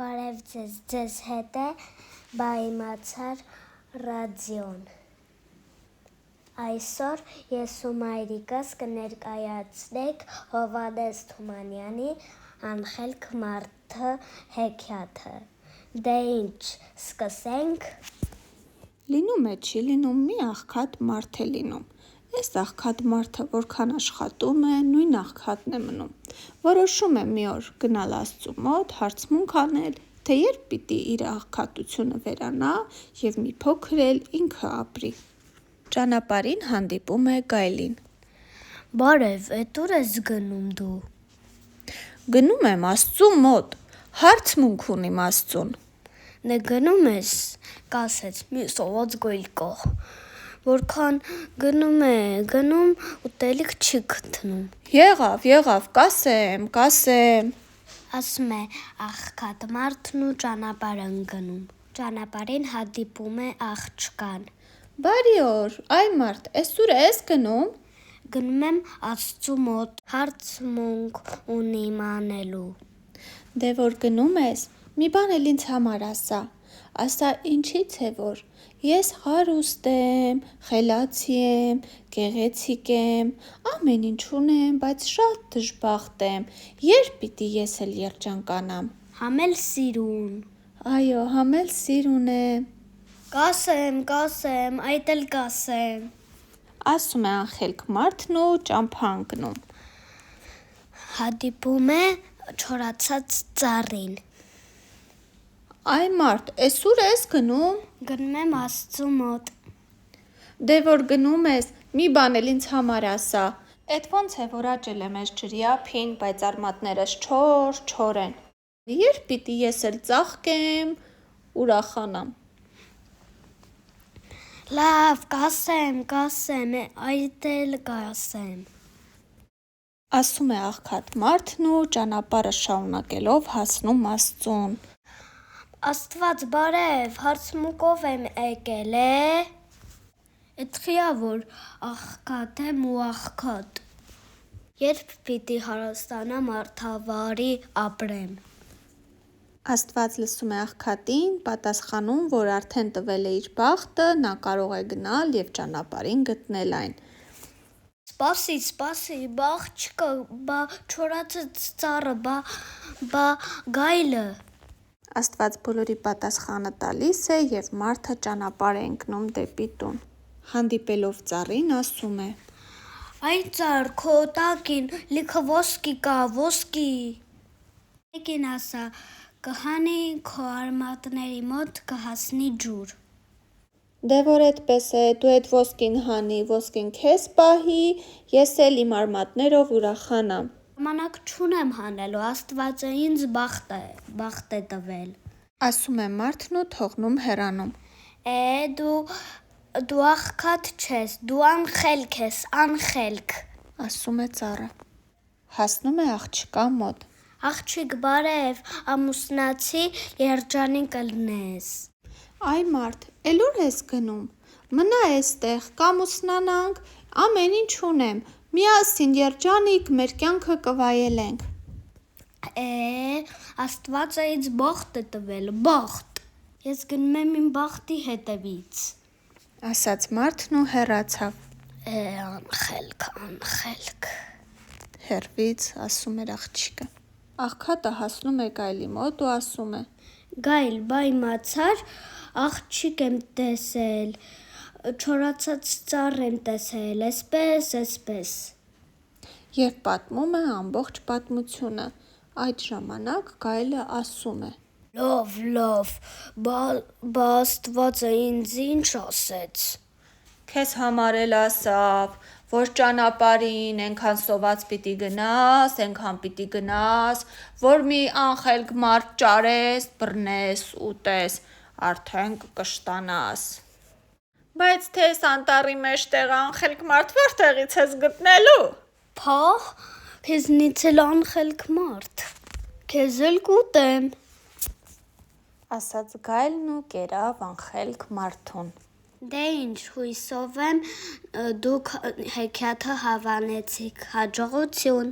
Բարև ձեզ հետ է բայմացար ռադիոն։ Այսօր ես ու մայրիկս կներկայացնենք Հովհաննես Թումանյանի Անխելք մարդը հեքիաթը։ Դե ինչ, սկսենք։ Լինում է չի լինում, մի աղքատ մարդ է լինում։ Այս աղքատ մարդը որքան աշխատում է, նույն աղքատն է մնում։ Որոշում է մի օր գնալ Աստծու մոտ, հարցմունք անել, թե երբ պիտի իր աղքատությունը վերանա և մի փոքր էլ ինքը ապրի։ Ճանապարհին հանդիպում է գայլին։ Բարև, էդ ուր ես գնում դու։ Գնում եմ Աստծու մոտ, հարցմունք ունիմ Աստծուն։ Դե գնում ես, կասեց մի սոված գոյլ կա, որքան գնում, ուտելիք չի գտնում։ Եղավ, կասեմ։ Ասում է աղքատ մարդն ու ճանապարհ են գնում։ Ճանապարհին հանդիպում է աղջկան։ Բարի օր, այ մարդ, էս ուր ես գնում։ Գնում եմ Աստծու մոտ, հարցմունք ունիմ անելու։ Դե որ գնում ես, մի բան էլ ինձ համար ասա ինչից է որ ես հարուստ եմ, խելացի եմ, գեղեցիկ եմ, ամեն ինչ ունեմ, բայց շատ դժբախտ եմ, երբ պիտի ես էլ երջանկանամ։ Համել սիրուն։ Այո, համել սիրուն է։ Կասեմ, այդ էլ կասեմ։ Ասում է անխելք մարդն ու ճամփա ընկնում։ Հանդիպում է չորացած ծառին։ Այ մարդ, էս ուր ես գնում։ Գնում եմ Աստծու մոտ։ Դե որ գնում ես, մի բան էլ ինձ համար ասա։ Էդ ոնց է որ աճել եմ ես ջրի ափին, բայց արմատներս չոր են։ Երբ պիտի ես էլ ծաղկեմ, ուրախանամ։ Լավ, կասեմ, այդ էլ կասեմ։ Ասում է աղքատ մարդն ու ճանապարհը շարունակելով հասնում Աստծուն։ Աստված բարև, հարցմունքով եմ եկել է։ Էդխիա որ աղքատ եմ ու աղքատ։ Երբ պիտի հարստանամ արդավարի ապրեմ։ Աստված լսում է աղքատին, պատասխանում, որ արդեն տվել է իր բախտը, նա կարող է գնալ և ճանապարհին գտնել այն։ Սպասի, բա աղջիկը, բա չորացած ծառը, բա գայլը։ Աստված բոլորի պատասխանը տալիս է և մարդը ճանապարհ է ընկնում դեպի տուն։ Հանդիպելով ծառին ասում է. Այ ծառ, քո տակին լիքը ոսկի կա, ոսկի։ Մեկին ասա, կհանի քո արմատների մոտ կհասնի ջուր։ Դե որ էդպես է, դու էդ ոսկին հանի, ոսկին քեզ պահի, ես էլ իմ արմատներով ուրախանամ։ Ժամանակ չունեմ հանելու, Աստվածը ինձ բախտ է տվել։ Ասում է մարդն ու թողնում հեռանում։ Դու աղքատ չես, դու անխելք ես, անխելք։ Ասում է ծառը։ Հասնում է աղջկա մոտ։ Աղջիկ բարև, ամուսնացի, երջանիկ կլնես։ Այ մարդ, էլ ուր ես գնում։ Մնա էստեղ, կամուսնանանք, ամեն ինչ ունեմ, միասին երջանիկ մեր կյանքը կվայելենք։ Աստվածը ինձ բախտ է տվել, բախտ։ Ես գնում եմ իմ բախտի հետևից։ Ասաց մարդն ու հեռացավ։ Անխելք։ Հեռվից ասում էր աղջիկը։ Աղքատը հասնում է գայլի մոտ ու ասում է. Գայլ, բայմացար, աղջիկ եմ տեսել, չորացած ծառ եմ տեսել, էսպես։ Եվ պատմում է ամբողջ պատմությունը։ Այդ ժամանակ գայլը ասում է. Լավ, բա Աստվածը ինձ ինչ ասեց։ Քեզ համար էլ ասավ, որ ճանապարհին այնքան սոված պիտի գնաս, որ մի անխելք մարդ ճարես, բռնես, ուտես, արդեն կկշտանաս։ Բայց թե այս անտառի մեջտեղ անխելք մարդ որտեղից ես գտնելու։ Փահ, քեզնից էլ անխելք մարդ, քեզ էլ կուտեմ։ Ասաց գայլն ու կերավ անխելք մարդուն։ Դե ինչ, հույսով եմ դուք հեքիաթը հավանեցիք, հաջողություն։